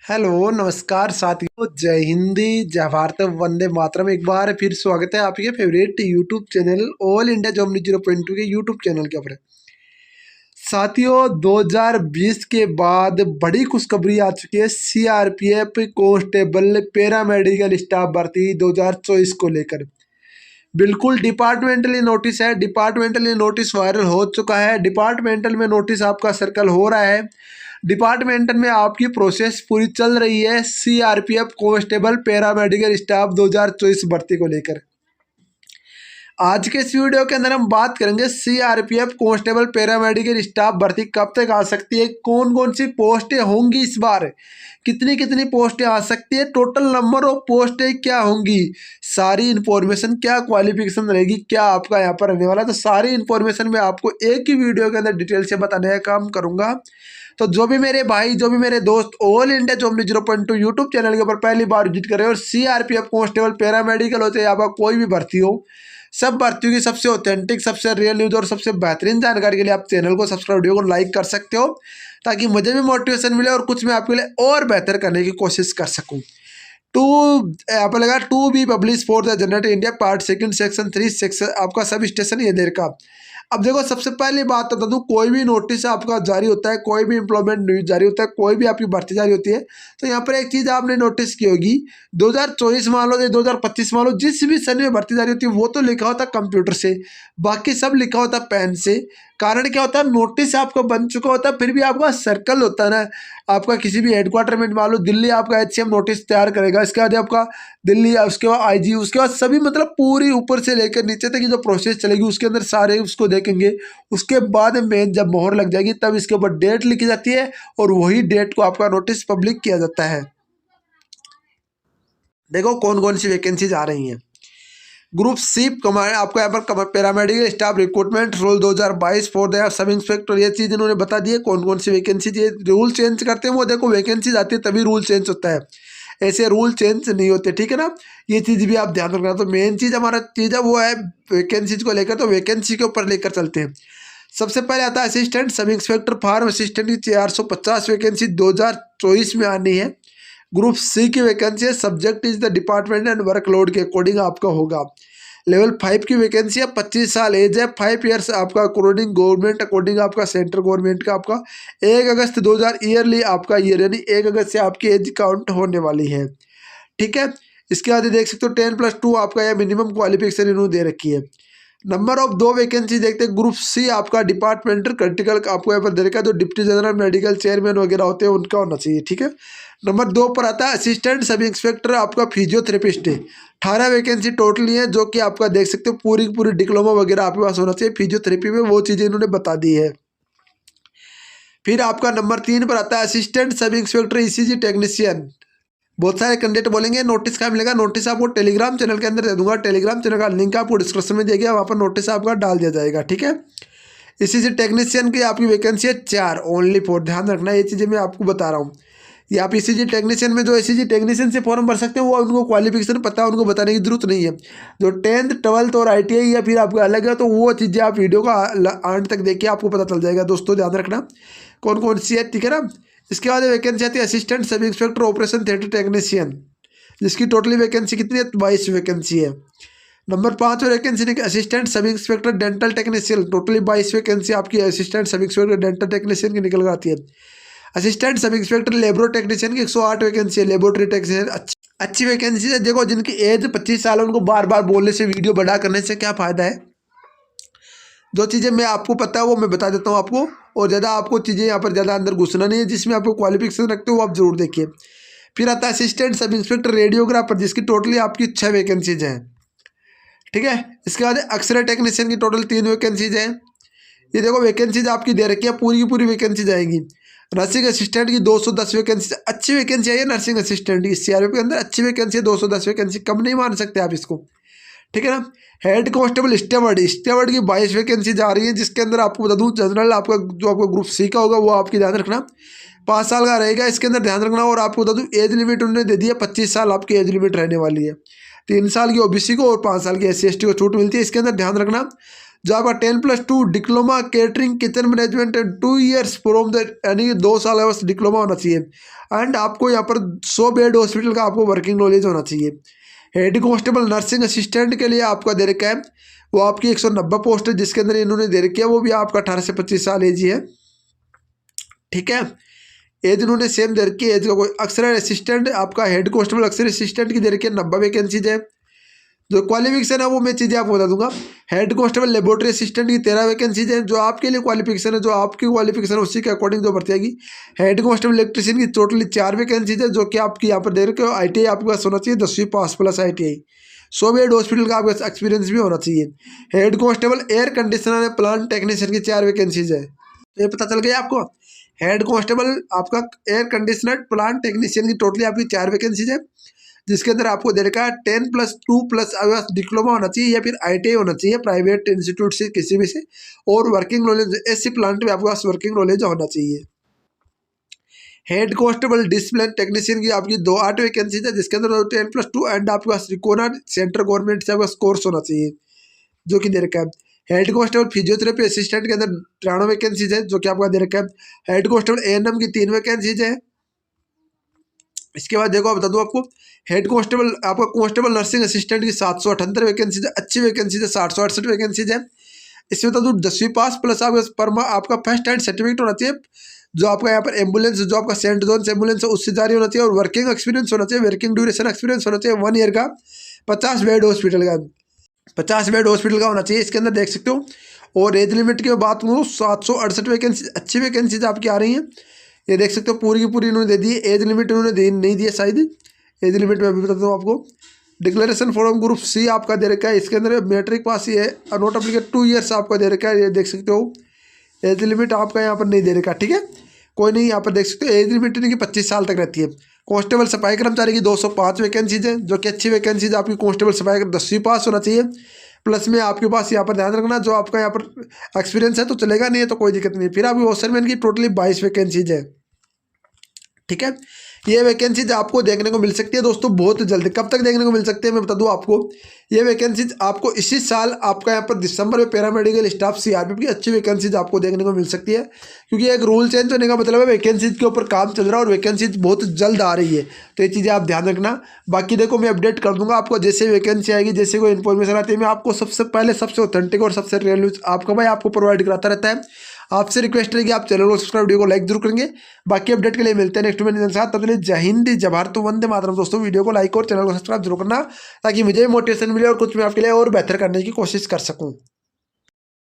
Hello नमस्कार साथियों, जय हिंदी जय भारत वंदे मातरम। एक बार फिर स्वागत है आपके favourite YouTube channel all India job news 0.2 के यूट्यूब चैनल के ऊपर। साथियों 2020 के बाद बड़ी खुशखबरी आ चुकी है सीआरपीएफ कांस्टेबल पैरामेडिकल स्टाफ भर्ती 2024 को लेकर। बिल्कुल डिपार्टमेंटली नोटिस है, डिपार्टमेंटली नोटिस वायरल हो चुका है, डिपार्टमेंटल में नोटिस आपका सर्कल हो रहा है, डिपार्टमेंटल में आपकी प्रोसेस पूरी चल रही है सीआरपीएफ कांस्टेबल पैरामेडिकल स्टाफ 2024 भर्ती को लेकर। आज के इस वीडियो के अंदर हम बात करेंगे सीआरपीएफ कांस्टेबल पैरामेडिकल स्टाफ भर्ती कब तक आ सकती है, कौन कौन सी पोस्टें होंगी इस बार, कितनी कितनी पोस्टें आ सकती है, टोटल नंबर ऑफ पोस्टें क्या होंगी, सारी इन्फॉर्मेशन, क्या क्वालिफिकेशन रहेगी, क्या आपका यहाँ पर रहने वाला, तो सारी इन्फॉर्मेशन मैं आपको एक ही वीडियो के अंदर डिटेल से बताने का काम करूँगा। तो जो भी मेरे भाई, जो भी मेरे दोस्त all India job news 0.2 YouTube channel के ऊपर पहली बार विजिट कर रहे हो और सीआरपीएफ कांस्टेबल पैरामेडिकल हो चाहे आपका कोई भी भर्ती हो, सब भर्तियों की सबसे ऑथेंटिक, सबसे रियल न्यूज़ और सबसे बेहतरीन जानकारी के लिए आप चैनल को सब्सक्राइब, वीडियो को लाइक कर सकते हो ताकि मुझे भी मोटिवेशन मिले और कुछ मैं आपके लिए और बेहतर करने की कोशिश कर सकूँ। टू यहाँ पर लगा to be publish for the generate India part second section 3 section आपका सब स्टेशन ये देर का। अब देखो सबसे पहली बात बता दूँ, कोई भी नोटिस आपका जारी होता है, कोई भी एम्प्लॉयमेंट न्यूज जारी होता है, कोई भी आपकी भर्ती जारी होती है, तो यहाँ पर एक चीज़ आपने नोटिस की होगी, 2024 मान लो या 2025 मान लो, जिस भी सन में भर्ती जारी होती है वो तो लिखा होता है कंप्यूटर से, बाकी सब लिखा होता है पेन से। कारण क्या होता है, नोटिस आपका बन चुका होता है, फिर भी आपका सर्कल होता है ना, आपका किसी भी हेडक्वार्टर में मान लो दिल्ली आपका एचसीएम नोटिस तैयार करेगा, इसके बाद आपका दिल्ली, उसके बाद आईजी, उसके बाद सभी मतलब पूरी ऊपर से लेकर नीचे तक की जो प्रोसेस चलेगी उसके अंदर सारे उसको देखेंगे। उसके बाद में जब मोहर लग जाएगी तब इसके ऊपर डेट लिखी जाती है और वही डेट को आपका नोटिस पब्लिक किया जाता है। देखो कौन कौन सी वैकेंसीज आ रही हैं। ग्रुप सी कमांड आपको यहाँ पर paramedical staff recruitment role 2022 for the sub inspector, ये चीज़ इन्होंने बता दी है कौन कौन सी वैकेंसी। ये रूल चेंज करते हैं वो, देखो वैकेंसीज आती है तभी रूल चेंज होता है, ऐसे रूल चेंज नहीं होते, ठीक है ना, ये चीज़ भी आप ध्यान रखना। तो मेन चीज़ हमारा चीज़ है वो है वैकेंसीज को लेकर, तो वैकेंसी के ऊपर लेकर चलते हैं। सबसे पहले आता है assistant sub inspector farm assistant की 450 वैकेंसी 2024 में आनी है। ग्रुप सी की वैकेंसी है, subject is the department and workload के अकॉर्डिंग आपका होगा। लेवल 5 की वैकेंसी है, 25 साल एज है, 5 ईयर्स आपका अकॉर्डिंग गवर्नमेंट, अकॉर्डिंग आपका सेंट्रल गवर्नमेंट का आपका 1 अगस्त 2000 ईयरली आपका ईयर, यानी 1 अगस्त से आपकी एज काउंट होने वाली है, ठीक है। इसके बाद देख सकते हो 10+2 आपका यह मिनिमम क्वालिफिकेशन इन्होंने दे रखी है। नंबर ऑफ 2 वैकेंसी देखते हैं। ग्रुप सी आपका डिपार्टमेंटल क्रिटिकल आपको यहाँ पर दे रखा है, जो डिप्टी जनरल मेडिकल चेयरमैन वगैरह होते हैं उनका होना चाहिए, ठीक है। नंबर 2 पर आता है असिस्टेंट सब इंस्पेक्टर आपका फिजियोथेरेपिस्ट है, 18 वैकेंसी टोटली है, जो कि आपका देख सकते हो पूरी पूरी डिप्लोमा वगैरह आपके पास होना चाहिए फिजियोथेरेपी में, वो चीज़ें इन्होंने बता दी है। फिर आपका नंबर 3 पर आता है assistant sub inspector ECG technician. बहुत सारे कैंडिडेट बोलेंगे नोटिस कहाँ मिलेगा, नोटिस आपको टेलीग्राम चैनल के अंदर दे दूंगा, टेलीग्राम चैनल का लिंक आपको डिस्क्रिप्शन में दिया गया, वहाँ पर नोटिस आपका डाल दिया जाएगा, ठीक है। इसी से टेक्नीशियन की आपकी वैकेंसी है 4 ओनली फॉर, ध्यान रखना ये चीज़ें मैं आपको बता रहा हूँ। ये आप ईसीजी टेक्नीशियन में, जो ईसीजी टेक्नीशियन से फॉर्म भर सकते हैं वो उनको क्वालिफिकेशन पता है, उनको बताने की जरूरत नहीं है। जो 10th 12th और ITI या फिर आपका अलग है तो वो चीज़ें आप वीडियो का अंत तक देखिए, आपको पता चल जाएगा दोस्तों, ध्यान रखना कौन कौन सी है, ठीक है ना। इसके बाद वैकेंसी आती है assistant sub inspector operation theatre technician, जिसकी टोटली वैकेंसी कितनी है, 22 वैकेंसी है। Number 5 vacancy assistant sub inspector dental technician, totally 22 vacancy आपकी assistant sub inspector dental technician की निकल कर आती है। असिस्टेंट सब इंस्पेक्टर लेबोरो टेक्नीशियन की 108 वैकेंसी है, लेबोरेटरी टेक्नीशियन अच्छी वैकेंसी है। देखो जिनकी एज 25 साल है उनको बार बार बोलने से, वीडियो बढ़ा करने से क्या फ़ायदा है, जो चीज़ें मैं आपको पता है वो मैं बता देता हूँ आपको, और ज़्यादा आपको चीज़ें यहाँ पर ज़्यादा अंदर घुसना नहीं है, जिसमें आपको क्वालिफिकेशन रखते हो वो आप जरूर देखिए। फिर आता है असिस्टेंट सब इंस्पेक्टर रेडियोग्राफर, जिसकी टोटली आपकी 6 वैकेंसीज हैं, ठीक है। इसके बाद एक्सरे टेक्नीशियन की टोटल 3 वैकेंसीज हैं। ये देखो वैकेंसीज आपकी दे रखी है, पूरी की पूरी वैकेंसीज आएगी। नर्सिंग असिस्टेंट की 210 वैकेंसी, अच्छी वैकेंसी आई है नर्सिंग असिस्टेंट की, सीआरपीएफ के अंदर अच्छी वैकेंसी है, 210 वैकेंसी, कम नहीं मान सकते आप इसको, ठीक है ना। हेड कांस्टेबल स्टेवर्ड की 22 वैकेंसी जा रही है, जिसके अंदर आपको बता दूं जनरल आपका जो आपका ग्रुप सी का होगा वो आपकी ध्यान रखना 5 साल का रहेगा, इसके अंदर ध्यान रखना। और आपको बता दूं एज लिमिट उन्होंने दे दी है, 25 साल आपकी एज लिमिट रहने वाली है, 3 साल की ओबीसी को और 5 साल की SC ST को छूट मिलती है, इसके अंदर ध्यान रखना। जो आपका 10+2 diploma catering kitchen management 2 years from the, यानी 2 साल का बस डिप्लोमा होना चाहिए। एंड आपको यहाँ पर 100 बेड हॉस्पिटल का आपको वर्किंग नॉलेज होना चाहिए। हेड कांस्टेबल नर्सिंग असिस्टेंट के लिए आपका दे रखा है वो आपकी 190 पोस्ट है, जिसके अंदर इन्होंने दे रखी है वो भी आपका 18 से 25 साल एज ही है। ठीक है, एज इन्होंने सेम दे रखी है, एज का कोई अक्सर असिस्टेंट आपका हेड कांस्टेबल अक्सर असिस्टेंट की दे रखी है 90 वैकेंसीज है। जो क्वालिफिकेशन है वो मैं चीज़ें आपको बता दूंगा। हेड कांस्टेबल लेबोरेटरी असिस्टेंट की 13 वैकेंसीज है। जो आपके लिए क्वालिफिकेशन है, जो आपकी क्वालिफिकेशन है उसी के अकॉर्डिंग जो भर्ती आएगी। हेड कांस्टेबल इलेक्ट्रिशियन की टोटली 4 वैकेंसीज है, जो कि आपकी यहाँ पर दे रखे हो। ITI आपके पास होना चाहिए 10वीं पास प्लस ITI। 100 बेड हॉस्पिटल का आपके एक्सपीरियंस भी होना चाहिए। Head constable air conditioner plant technician की 4 वैकेंसीज है। तो ये पता चल गया आपको। हेड कांस्टेबल आपका एयर कंडीशनर प्लांट टेक्नीशियन की टोटली आपकी 4 वैकेंसीज है, जिसके अंदर आपको दे रखा है 10+2+ डिप्लोमा होना चाहिए या फिर ITI होना चाहिए प्राइवेट इंस्टीट्यूट से किसी भी से, और वर्किंग नॉलेज ऐसी प्लांट में आपके पास वर्किंग नॉलेज होना चाहिए। हेड कांस्टेबल डिसिप्लिन टेक्नीशियन की आपकी 8 वैकेंसीज है, जिसके अंदर 10+2 एंड आपके पास रिकोना सेंट्रल गवर्नमेंट से आपका कोर्स होना चाहिए, जो कि दे रखा है। हेड कांस्टेबल फिजियोथेरेपी असिस्टेंट के अंदर 93 वैकेंसीज है, जो कि आपका दे रखा है। हेड कांस्टेबल ANM की 3 वैकेंसीज है। इसके बाद देखो बता दूं आपको, हेड कांस्टेबल आपका कांस्टेबल नर्सिंग असिस्टेंट की 778 वैकेंसीज है, अच्छी वैकेंसीज है, 768 वैकेंसीज है। इसमें बता दूं 10वीं पास प्लस आपका फर्स्ट हैंड सर्टिफिकेट होना चाहिए। जो आपका यहाँ पर एम्बुलेंस, जो आपका सेंट जोन्स एम्बुलेंस है उससे जारी होना चाहिए, और वर्किंग एक्सपीरियंस होना चाहिए, वर्किंग ड्यूरेशन एक्सपीरियंस होना चाहिए 1 ईयर का। 50 बेड हॉस्पिटल का 50 बेड हॉस्पिटल का होना चाहिए, इसके अंदर देख सकते हो। और एज लिमिट की बात करूँ 768 वैकेंसी, अच्छी वैकेंसीज आपकी आ रही हैं। ये देख सकते हो पूरी की पूरी इन्होंने दे दी है। एज लिमिट इन्होंने नहीं दी है शायद, एज लिमिट में अभी बताता हूँ आपको। डिक्लेरेशन फॉर्म ग्रुप C आपका दे रखा है, इसके अंदर मैट्रिक पास ही है, नोट अप्लीकेट 2 ईयर्स आपका दे रखा है। ये देख सकते हो एज लिमिट आपका यहाँ पर नहीं दे रखा। ठीक है, कोई नहीं, यहाँ पर देख सकते हो एज लिमिट इनकी 25 साल तक रहती है। कांस्टेबल सफाई कर्मचारी की 205 वैकेंसीज है, जो कि अच्छी वैकेंसीज आपकी। कांस्टेबल सफाई 10वीं पास होना चाहिए, प्लस में आपके पास यहाँ पर ध्यान रखना जो आपका यहाँ पर एक्सपीरियंस है तो चलेगा, नहीं है तो कोई दिक्कत नहीं। फिर आपकी वॉशरमैन की टोटली 22 वैकेंसीज है। ठीक है, ये वैकेंसीज आपको देखने को मिल सकती है दोस्तों बहुत जल्दी। कब तक देखने को मिल सकती है मैं बता दूं आपको, ये वैकेंसीज आपको इसी साल आपका यहाँ पर दिसंबर में पैरामेडिकल स्टाफ CRPF की अच्छी वैकेंसीज आपको देखने को मिल सकती है, क्योंकि एक रूल चेंज होने का मतलब है वैकेंसीज के ऊपर काम चल रहा है और वैकेंसीज बहुत जल्द आ रही है। तो ये चीज़ें आप ध्यान रखना। बाकी देखो मैं अपडेट कर दूंगा आपको, जैसे वैकेंसी आएगी, जैसे कोई इन्फॉर्मेशन आती है, मैं आपको सबसे पहले सबसे ऑथेंटिक और सबसे रियल न्यूज़ आपका भाई आपको प्रोवाइड कराता रहता है। आपसे रिक्वेस्ट रहेगी आप चैनल को सब्सक्राइब, वीडियो को लाइक जरूर करेंगे। बाकी अपडेट के लिए मिलते हैं नेक्स्ट वीडियो के साथ। तब तक जय हिंद, जय भारत, वंदे मातरम। दोस्तों वीडियो को लाइक और चैनल को सब्सक्राइब जरूर करना, ताकि मुझे मोटिवेशन मिले और कुछ मैं आपके लिए और बेहतर करने की कोशिश कर सकूं।